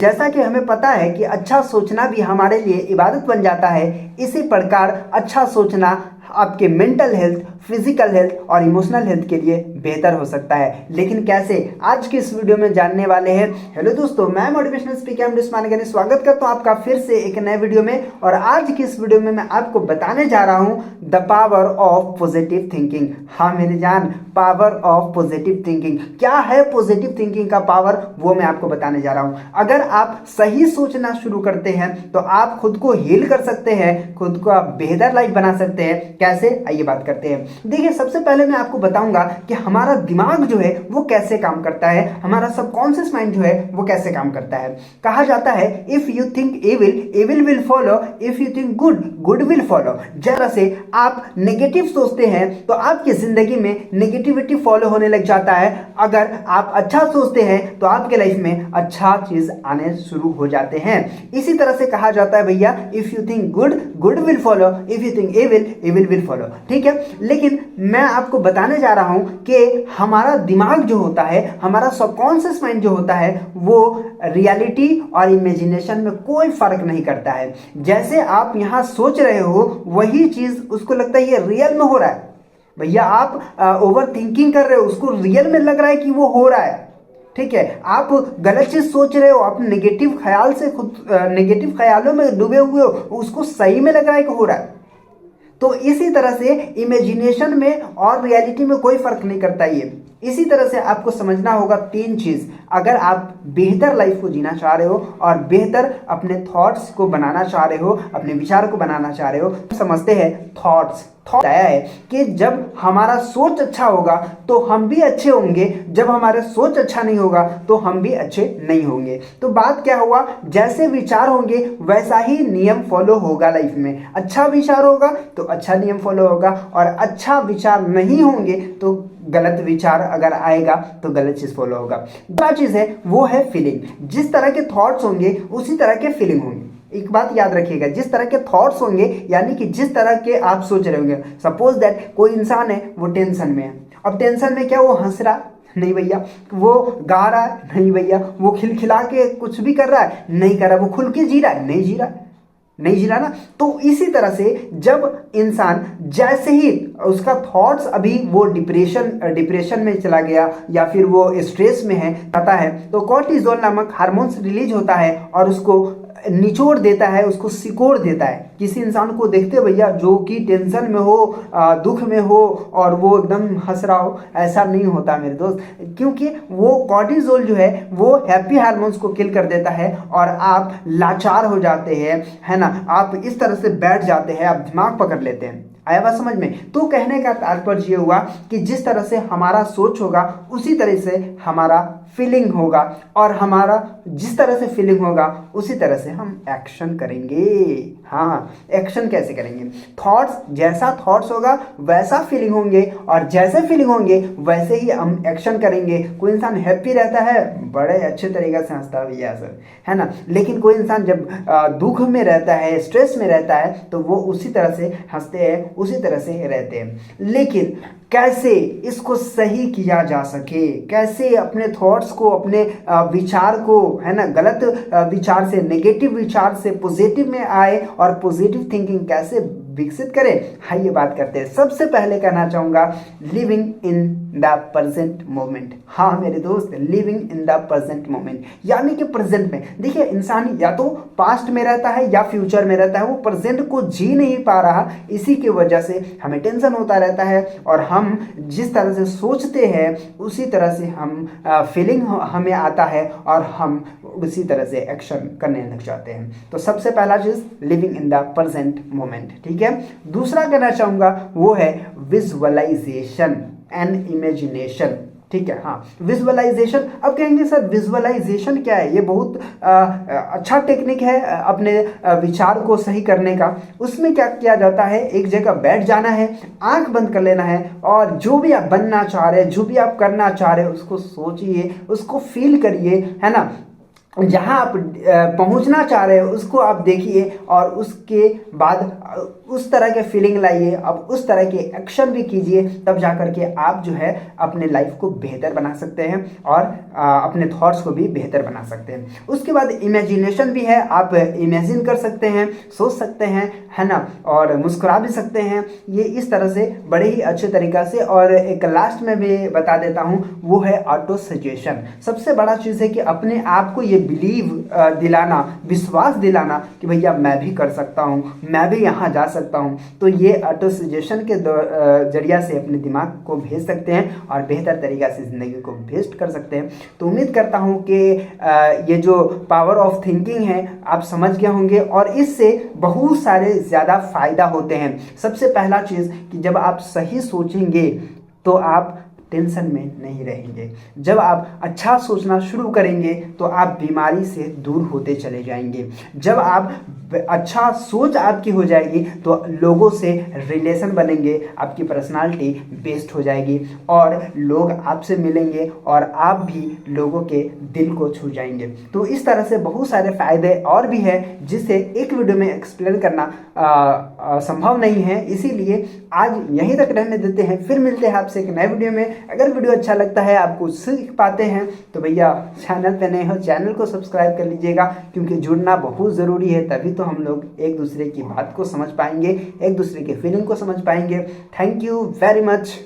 जैसा कि हमें पता है कि अच्छा सोचना भी हमारे लिए इबादत बन जाता है, इसी प्रकार अच्छा सोचना आपके मेंटल हेल्थ, फिजिकल हेल्थ और इमोशनल हेल्थ के लिए बेहतर हो सकता है। लेकिन कैसे, आज की इस वीडियो में जानने वाले हैं। हेलो दोस्तों, मैं motivational speaker MD Usman Ghani स्वागत करता हूं आपका फिर से एक नए वीडियो में। और आज की इस वीडियो में मैं आपको बताने जा रहा हूं the power of positive thinking. हाँ मेरी जान, पावर ऑफ पॉजिटिव थिंकिंग। क्या है पॉजिटिव थिंकिंग का पावर, वो मैं आपको बताने जा रहा हूं। अगर आप सही सोचना शुरू करते हैं तो आप खुद को हील कर सकते हैं, खुद को आप बेहतर लाइफ बना सकते हैं। कैसे, आइए बात करते हैं। देखिए, सबसे पहले मैं आपको बताऊंगा कि हमारा दिमाग जो है वो कैसे काम करता है, हमारा सबकॉन्शियस माइंड जो है वो कैसे काम करता है। कहा जाता है if you think evil, evil will follow, if you think good, good will follow. जरा से आप नेगेटिव सोचते हैं तो आपकी जिंदगी में नेगेटिविटी फॉलो होने लग जाता है। अगर आप अच्छा सोचते हैं तो आपके लाइफ में अच्छा चीज आने शुरू हो जाते हैं। इसी तरह से कहा जाता है भैया, if you think good, good will follow, if you think evil, evil will follow. ठीक है, लेकिन मैं आपको बताने जा रहा हूं कि हमारा दिमाग जो होता है, हमारा सबकॉन्शियस माइंड जो होता है, वो रियलिटी और इमेजिनेशन में कोई फर्क नहीं करता है। जैसे आप यहां सोच रहे हो वही चीज उसको लगता है ये रियल में हो रहा है। भैया आप ओवर थिंकिंग कर रहे हो, उसको रियल में लग रहा है कि वो हो रहा है। ठीक है, आप गलत चीज सोच रहे हो, आप नेगेटिव ख्याल से खुद नेगेटिव ख्यालों में डूबे हुए हो, उसको सही में लग रहा है कि हो रहा है। तो इसी तरह से इमेजिनेशन में और रियलिटी में कोई फर्क नहीं करता ये। इसी तरह से आपको समझना होगा तीन चीज। अगर आप बेहतर लाइफ को जीना चाह रहे हो और बेहतर अपने थॉट्स को बनाना चाह रहे हो, अपने विचार को बनाना चाह रहे हो, समझते हैं थॉट्स। थॉट आया है कि जब हमारा सोच अच्छा होगा तो हम भी अच्छे होंगे, जब हमारा सोच अच्छा नहीं होगा तो हम भी अच्छे नहीं होंगे। तो बात क्या हुआ, जैसे विचार होंगे वैसा ही नियम फॉलो होगा लाइफ में। अच्छा विचार होगा तो अच्छा नियम फॉलो होगा, और अच्छा विचार नहीं होंगे तो गलत विचार अगर आएगा तो गलत चीज फॉलो होगा। दूसरा चीज है वो है फीलिंग। जिस तरह के थॉट्स होंगे उसी तरह के फीलिंग होंगे। एक बात याद रखिएगा, जिस तरह के थॉट्स होंगे यानी कि जिस तरह के आप सोच रहे होंगे। सपोज दैट कोई इंसान है वो टेंशन में है। अब टेंशन में क्या वो हंस रहा? नहीं भैया। वो गा रहा है? नहीं भैया। वो खिलखिला के कुछ भी कर रहा है? नहीं कर रहा। वो खुल के जी रहा है? नहीं जी रहा, नहीं जी रहा ना। तो इसी तरह से जब इंसान जैसे ही उसका थॉट्स अभी वो डिप्रेशन में चला गया या फिर वो स्ट्रेस में है आता है, तो कॉर्टिसोल नामक हार्मोन्स रिलीज होता है और उसको निचोड़ देता है, उसको सिकोड़ देता है। किसी इंसान को देखते भैया जो कि टेंशन में हो, दुख में हो और वो एकदम हंस रहा हो, ऐसा नहीं होता मेरे दोस्त। क्योंकि वो कॉर्टिसोल जो है वो हैप्पी हार्मोन्स को किल कर देता है और आप लाचार हो जाते हैं, है ना। आप इस तरह से बैठ जाते हैं, आप दिमाग पकड़ लेते हैं। आया बात समझ में? तो कहने का तात्पर्य ये हुआ कि जिस तरह से हमारा सोच होगा उसी तरह से हमारा फीलिंग होगा, और हमारा जिस तरह से फीलिंग होगा उसी तरह से हम एक्शन करेंगे। हाँ, एक्शन कैसे करेंगे? थॉट्स, जैसा थॉट्स होगा वैसा फीलिंग होंगे, और जैसे फीलिंग होंगे वैसे ही हम एक्शन करेंगे। कोई इंसान हैप्पी रहता है, बड़े अच्छे तरीके से हंसता है भैया सर, है ना। लेकिन कोई इंसान जब दुख में रहता है, स्ट्रेस में रहता है, तो वो उसी तरह से हंसते हैं, उसी तरह से रहते हैं। लेकिन कैसे इसको सही किया जा सके, कैसे अपने थॉट्स को, अपने विचार को, है ना, गलत विचार से, नेगेटिव विचार से पॉजिटिव में आए और पॉजिटिव थिंकिंग कैसे विकसित करें, आइए बात करते हैं। सबसे पहले कहना चाहूंगा living in the present moment. हाँ मेरे दोस्त, living in the present moment यानी कि प्रेजेंट में। देखिए, इंसान या तो पास्ट में रहता है या फ्यूचर में रहता है, वो प्रेजेंट को जी नहीं पा रहा। इसी की वजह से हमें टेंशन होता रहता है, और हम जिस तरह से सोचते हैं उसी तरह से हम फीलिंग हमें आता है और हम उसी तरह से एक्शन करने लग जाते हैं। तो सबसे पहला चीज living in the present moment. ठीक है, दूसरा कहना चाहूंगा वो है विजुअलाइजेशन एंड इमेजिनेशन। ठीक है, हाँ, विजुअलाइजेशन। अब कहेंगे सर विजुअलाइजेशन क्या है? ये बहुत अच्छा टेक्निक है अपने विचार को सही करने का। उसमें क्या किया जाता है, एक जगह बैठ जाना है, आंख बंद कर लेना है, और जो भी आप बनना चाह रहे हैं, जो भी आप करना चाह रहे हैं, उसको सोचिए, उसको फील करिए, है ना। जहाँ आप पहुँचना चाह रहे हो उसको आप देखिए और उसके बाद उस तरह के फीलिंग लाइए, अब उस तरह के एक्शन भी कीजिए, तब जा कर के आप जो है अपने लाइफ को बेहतर बना सकते हैं और अपने थॉट्स को भी बेहतर बना सकते हैं। उसके बाद इमेजिनेशन भी है, आप इमेजिन कर सकते हैं, सोच सकते हैं, है ना, और मुस्कुरा भी सकते हैं। ये इस तरह से बड़े ही अच्छे तरीक़ा से। और एक लास्ट में भी बता देता हूँ, वो है ऑटो सजेशन। सबसे बड़ा चीज़ है कि अपने आप को ये बिलीव दिलाना, विश्वास दिलाना कि भैया मैं भी कर सकता हूँ, मैं भी यहाँ जा सकता हूँ। तो ये ऑटो सजेशन के जरिया से अपने दिमाग को भेज सकते हैं और बेहतर तरीक़ा से ज़िंदगी को बेस्ट कर सकते हैं। तो उम्मीद करता हूँ कि ये जो पावर ऑफ थिंकिंग है आप समझ गए होंगे और इससे बहुत सारे ज़्यादा फ़ायदा होते हैं। सबसे पहला चीज़ कि जब आप सही सोचेंगे तो आप टेंशन में नहीं रहेंगे। जब आप अच्छा सोचना शुरू करेंगे तो आप बीमारी से दूर होते चले जाएंगे। जब आप अच्छा सोच आपकी हो जाएगी तो लोगों से रिलेशन बनेंगे, आपकी पर्सनालिटी बेस्ट हो जाएगी और लोग आपसे मिलेंगे और आप भी लोगों के दिल को छू जाएंगे। तो इस तरह से बहुत सारे फ़ायदे और भी हैं जिसे एक वीडियो में एक्सप्लेन करना संभव नहीं है, इसीलिए आज यहीं तक रहने देते हैं। फिर मिलते हैं आपसे एक नए वीडियो में। अगर वीडियो अच्छा लगता है, आप कुछ सीख पाते हैं तो भैया चैनल पे नए हो चैनल को सब्सक्राइब कर लीजिएगा, क्योंकि जुड़ना बहुत ज़रूरी है। तभी तो हम लोग एक दूसरे की बात को समझ पाएंगे, एक दूसरे के फीलिंग को समझ पाएंगे। Thank you very much.